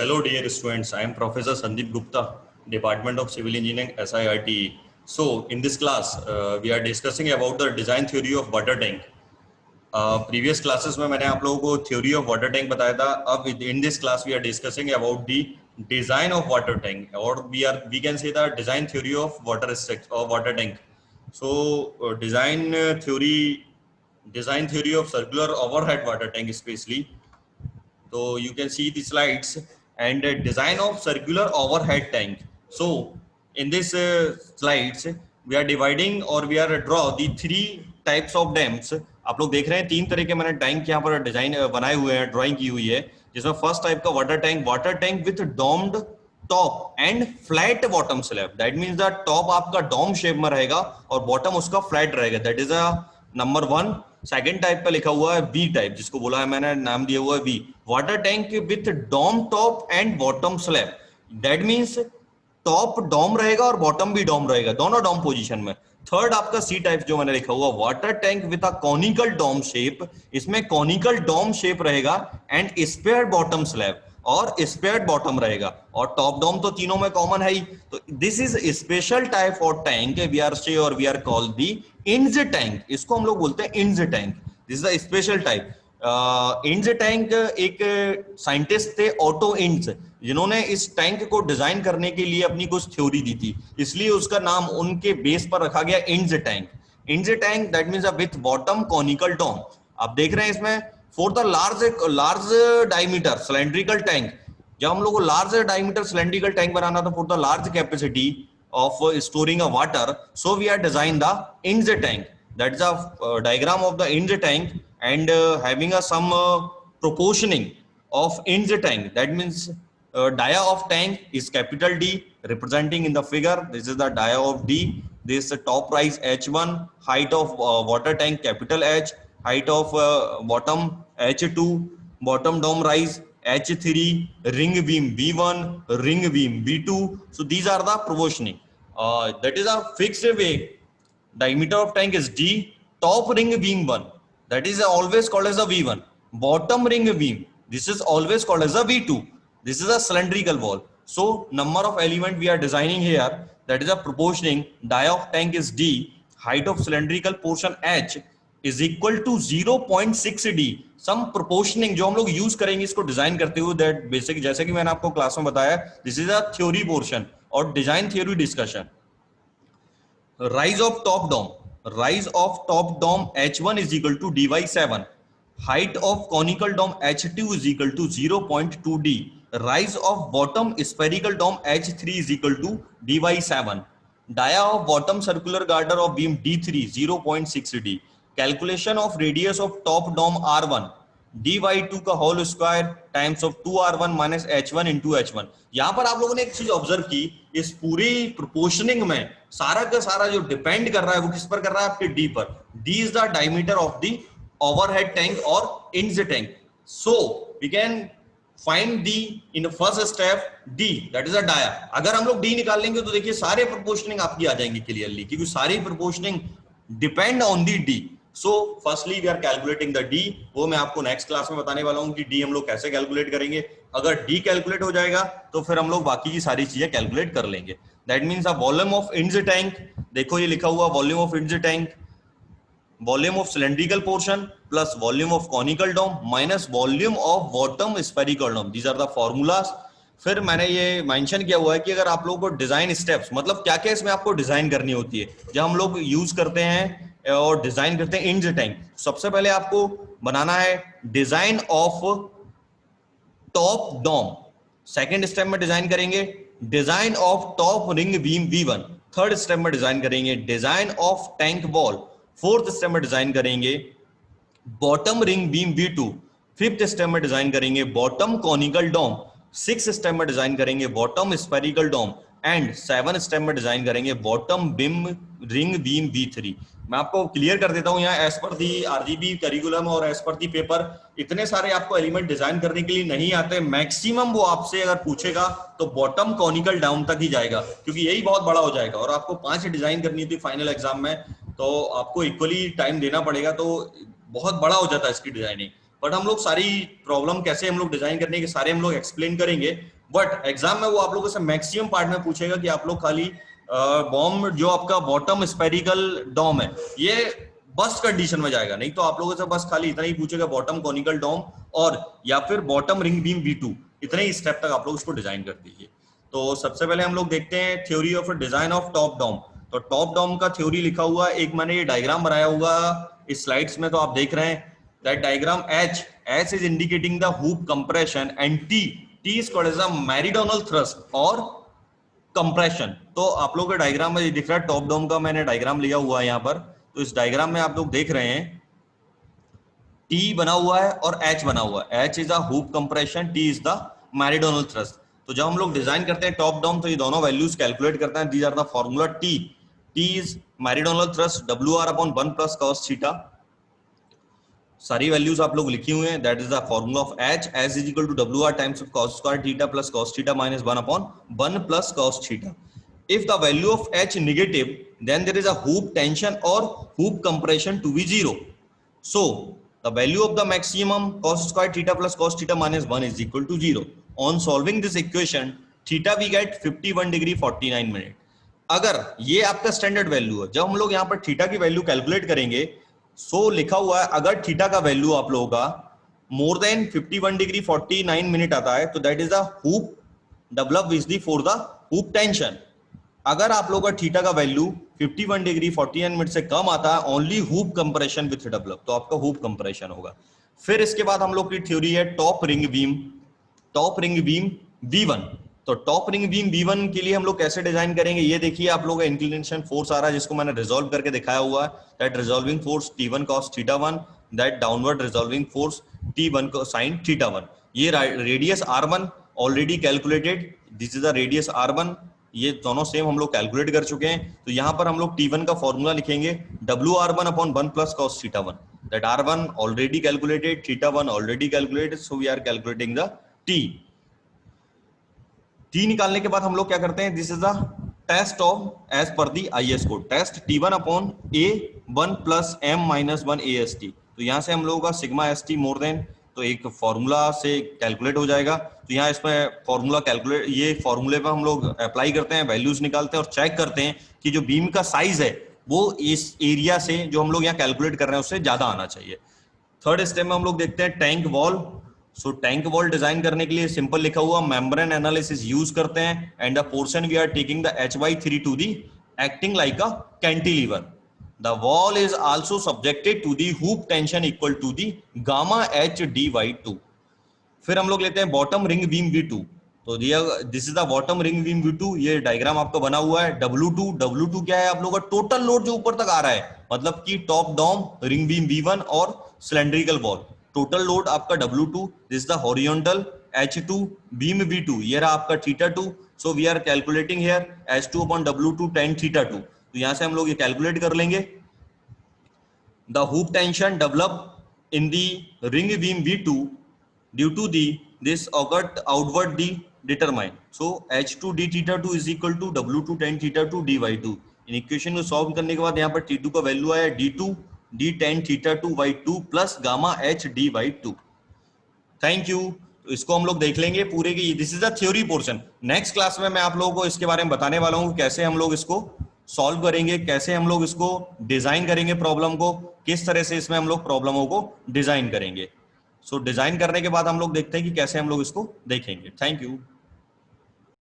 Hello dear students, I am Professor Sandeep Gupta, Department of Civil Engineering, SIRTE. So in this class, we are discussing about the design theory of water tank. Previous classes में मैंने आप लोगों को theory of water tank बताया था. अब in this class we are discussing about the design of water tank, or we can say the design theory of water tank. So design theory of circular overhead water tank especially. So you can see the slides and design of circular overhead tank. So in this slides we are dividing or we are draw the three types of dams. आप लोग देख रहे हैं तीन तरह के मैंने tank यहाँ पर डिजाइन बनाए हुए हैं, ड्राइंग की हुई है, जिसमें फर्स्ट टाइप का water tank with doomed top and flat bottom slab. That means the top आपका डोम शेप में रहेगा और बॉटम उसका फ्लैट रहेगा. That is a number one. Second type का लिखा हुआ है बी टाइप, जिसको बोला है मैंने, नाम दिया हुआ है B, water tank with dome top and bottom slab. That means top dome रहेगा और बॉटम भी डोम रहेगा, दोनों डोम पोजीशन में. थर्ड आपका सी टाइप जो मैंने लिखा हुआ water tank with a conical dome shape. इसमें कॉनिकल डोम शेप रहेगा एंड स्पेयर बॉटम स्लैब और स्पेयर्ड बॉटम रहेगा, और टॉप डोम तो तीनों में कॉमन है ही. तो this is special type of tank we are से और वी आर कॉल दी इंज टैंक. इसको हम लोग बोलते हैं इंज tank. This is a special type. इंज टैंक एक साइंटिस्ट थे ऑटो इंज, जिन्होंने इस टैंक को डिजाइन करने के लिए अपनी कुछ थ्योरी दी थी, इसलिए उसका नाम उनके बेस पर रखा गया Intze tank. Intze tank that means with bottom conical dome. आप देख रहे हैं इसमें for the large diameter cylindrical tank. जब हम लोग को लार्ज डायमीटर सिलेंड्रिकल टैंक बनाना था for the large capacity of storing a water, so we are design the INS tank. That is a diagram of the INS tank and having a some proportioning of INS tank. That means dia of tank is capital D, representing in the figure. This is the dia of D. This top rise H1, height of water tank capital H, height of bottom H2, bottom dome rise H3, ring beam V1, ring beam V2. So these are the proportioning. That is a fixed way. Diameter of tank is D. Top ring beam 1. That is always called as a V1. Bottom ring beam. This is always called as a V2. This is a cylindrical wall. So number of element we are designing here. That is a proportioning. Dia of tank is D. Height of cylindrical portion H is equal to 0.6 D. सम प्रोपोर्शनिंग जो हम लोग use करेंगे इसको design करते हुए, that basic, जैसे कि मैंने आपको क्लास में बताया, this is a theory portion और design theory discussion. Rise of top dome. Rise of top dome H1 is equal to D by 7. Height of conical dome H2 is equal to 0.2 D. Rise of bottom spherical dome H3 is equal to D by 7. Dia of bottom circular girder of beam D3 0.6 D. Calculation of radius of top dome R1 D by 2 का whole square times of 2R1 minus H1 into H1. यहां पर आप लोगों ने एक चीज observe की, इस पूरी प्रोपोर्शनिंग में सारा का सारा जो डिपेंड कर रहा है वो किस पर कर रहा है, आपके D पर. D is the diameter of the overhead tank और Intze tank. So we can find D in first step D, that is a dia. अगर हम लोग D निकाल लेंगे तो देखिए सारे प्रोपोर्शनिंग आपकी आ जाएंगी क्लियरली, क्योंकि सारी proportioning depend on the D. So firstly we are calculating the D. वो मैं आपको नेक्स्ट क्लास में बताने वाला हूँ कि D हम लोग कैसे कैलकुलेट करेंगे. अगर D कैलकुलेट हो जाएगा तो फिर हम लोग बाकी की सारी चीजें कैलकुलेट कर लेंगे. That means a volume of Intze tank. देखो ये लिखा हुआ volume of Intze tank, volume of cylindrical portion plus volume of conical dome minus volume of bottom spherical dome. These are the formulas. फिर मैंने ये mention किया हुआ है कि अगर आप लोगों को डिजाइन स्टेप्स, मतलब क्या क्या इसमें आपको डिजाइन करनी होती है जब हम लोग यूज करते हैं और डिजाइन करते हैं इंज टैंक. सबसे पहले आपको बनाना है design of top dome. Second step में डिजाइन करेंगे design of top ring beam V1. Third step में डिजाइन करेंगे design of tank wall. Fourth step में डिजाइन करेंगे bottom ring beam V2. Fifth step में डिजाइन करेंगे bottom conical dome. Six step में design करेंगे bottom spherical dome and seven step में design करेंगे bottom beam ring beam V3. मैं आपको क्लियर कर देता हूं यहाँ, एज पर दी RGB करिकुलम और एज पर दी पेपर इतने सारे आपको एलिमेंट डिजाइन करने के लिए नहीं आते. मैक्सिमम वो आपसे अगर पूछेगा तो बॉटम कॉनिकल डाउन तक ही जाएगा, क्योंकि यही बहुत बड़ा हो जाएगा और आपको 5 डिजाइन करनी थी फाइनल एग्जाम में, तो आपको इक्वली टाइम देना पड़ेगा, तो बहुत बड़ा हो जाता है इसकी डिजाइनिंग. बट हम लोग सारी प्रॉब्लम कैसे हम लोग डिजाइन करने के सारे हम लोग एक्सप्लेन करेंगे। बट एग्जाम में वो आप लोगों से मैक्सिमम पार्ट में पूछेगा कि आप लोग खाली बॉम्ब जो आपका बॉटम स्पेरिकल डॉम है ये बस्ट कंडीशन में जाएगा, नहीं तो आप लोगों से बस खाली इतना ही पूछेगा बॉटम कॉनिकल डॉम और या फिर बॉटम रिंग बीम V2, इतने ही स्टेप तक आप लोग उसको डिजाइन कर दीजिए। तो सबसे पहले हम लोग देखते हैं theory of design of top dome. तो टॉप डॉम का थ्योरी लिखा हुआ एक मैंने ये डायग्राम बनाया हुआ इस स्लाइड्स में, तो आप देख रहे हैं that diagram H is indicating the hoop compression and T is called as a meridional thrust और कंप्रेशन। तो आप लोगों के डायग्राम में दिख रहा है टॉप डॉम का मैंने डायग्राम लिया हुआ है यहाँ पर। तो इस डायग्राम में आप लोग देख रहे हैं T बना हुआ है और H बना हुआ है। H is a hoop compression, T is the meridional thrust. तो जब हम लोग डिजाइन करते हैं टॉप डाउन तो ये दोनों वैल्यूज कैलकुलेट करते हैं। These are the formula T is meridional thrust WR/1 plus cos theta. सारी वैल्यूज आप लोग लिखी हुई हैं। That is the formula of H is equal to WR times cos square theta plus cos theta minus 1/1 plus cos theta. If the value of H negative, then there is a hoop tension or hoop compression to be 0. So the value of the maximum cos square theta plus cos theta minus 1 is equal to 0. On solving this equation, theta we get 51 degree 49 minute. अगर ये आपका standard value है, जब हम लोग यहाँ पर theta की वैल्यू कैलकुलेट करेंगे, सो लिखा हुआ है अगर थीटा का वैल्यू आप लोगों का मोर देन 51 डिग्री 49 मिनट आता है तो that is the hoop develop विजली फॉर द हुप टेंशन। अगर आप लोगों का थीटा का वैल्यू 51 डिग्री 49 मिनट से कम आता है only hoop compression with develop, तो आपका हुप कंप्रेशन होगा। फिर इसके बाद हम लोग की थ्योरी है टॉप रिंग बीम V1। तो टॉप रिंग बीम V1 के लिए हम लोग कैसे डिजाइन करेंगे ये देखिए। आप लोगों का इंक्लिनेशन फोर्स आ रहा है जिसको मैंने रिजॉल्व करके दिखाया हुआ है। That resolving force T1 cos θ1, that downward resolving force T1 sin θ1। ये radius R1 already calculated, this is the radius R1, ये दोनों सेम हम लोग कैलकुलेट कर चुके हैं। तो यहां पर हम लोग T1 का फॉर्मूला लिखेंगे WR/1 plus cos θ1, that R1 already calculated, θ1 already calculated, so we are calculating the T निकालने के बाद हम लोग क्या करते हैं, this is the test of as per the IS code, test T1/A1 plus M-1 AST। तो यहां से हम लोगों का सिग्मा ST मोर देन, तो एक फॉर्मूला से कैलकुलेट हो जाएगा। तो यहाँ इसमें फॉर्मूला कैलकुलेट, ये फॉर्मूले पे हम लोग अप्लाई करते हैं, वैल्यूज निकालते हैं और चेक करते हैं कि जो बीम का साइज है वो इस एरिया से जो हम लोग यहाँ कैलकुलेट कर रहे हैं उससे ज्यादा आना चाहिए। थर्ड स्टेप में हम लोग देखते हैं टैंक वॉल। सो टैंक वॉल डिजाइन करने के लिए सिंपल लिखा हुआ मेम्ब्रेन एनालिसिस यूज करते हैं and the portion we are taking the H/3 to the acting like a cantilever. The wall is also subjected to the hoop tension equal to the gamma H d/2। फिर हम लोग लेते हैं bottom ring beam V2। तो this is the bottom ring beam V2, ये diagram आपका बना हुआ है। W2 क्या है आप लोगों का टोटल लोड जो ऊपर तक आ रहा है, मतलब कि top down ring beam V1 और सिलेंड्रिकल वॉल, टोटल लोड आपका W2। This the horizontal H2 beam V2, ये रहा आपका θ2। So we are calculating here H2/W2 tan θ2। तो यहां से हम लोग ये कैलकुलेट कर लेंगे। The hoop tension develop in the ring beam V2 due to the this occurred outward d determine, so H2 d θ2 is equal to W2 tan θ2 d/2। In equation को solve करने के बाद यहाँ पर T2 का value आया D2 d tan θ2/2 plus gamma H d/2। Thank you. तो इसको हम लोग देख लेंगे पूरे की, this is the theory portion. Next class में मैं आप लोगों को इसके बारे में बताने वाला हूँ कैसे हम लोग इसको सॉल्व करेंगे, कैसे हम लोग इसको डिजाइन करेंगे, प्रॉब्लम को किस तरह से इसमें हम लोग प्रॉब्लमों को डिजाइन करेंगे। सो डिजाइन करने के बाद हम लोग देखते हैं कि कैसे हम लोग इसको देखेंगे। Thank you.